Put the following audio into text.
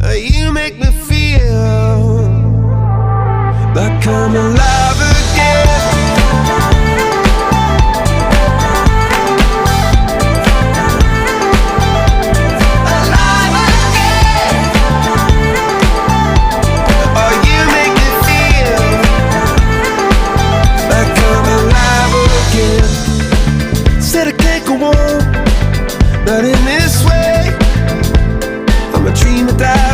You make me feel like I'm alive again. Alive again. Oh, you make me feel like I'm alive again. Said I can't go on, not in this way. I'm a dream that dies.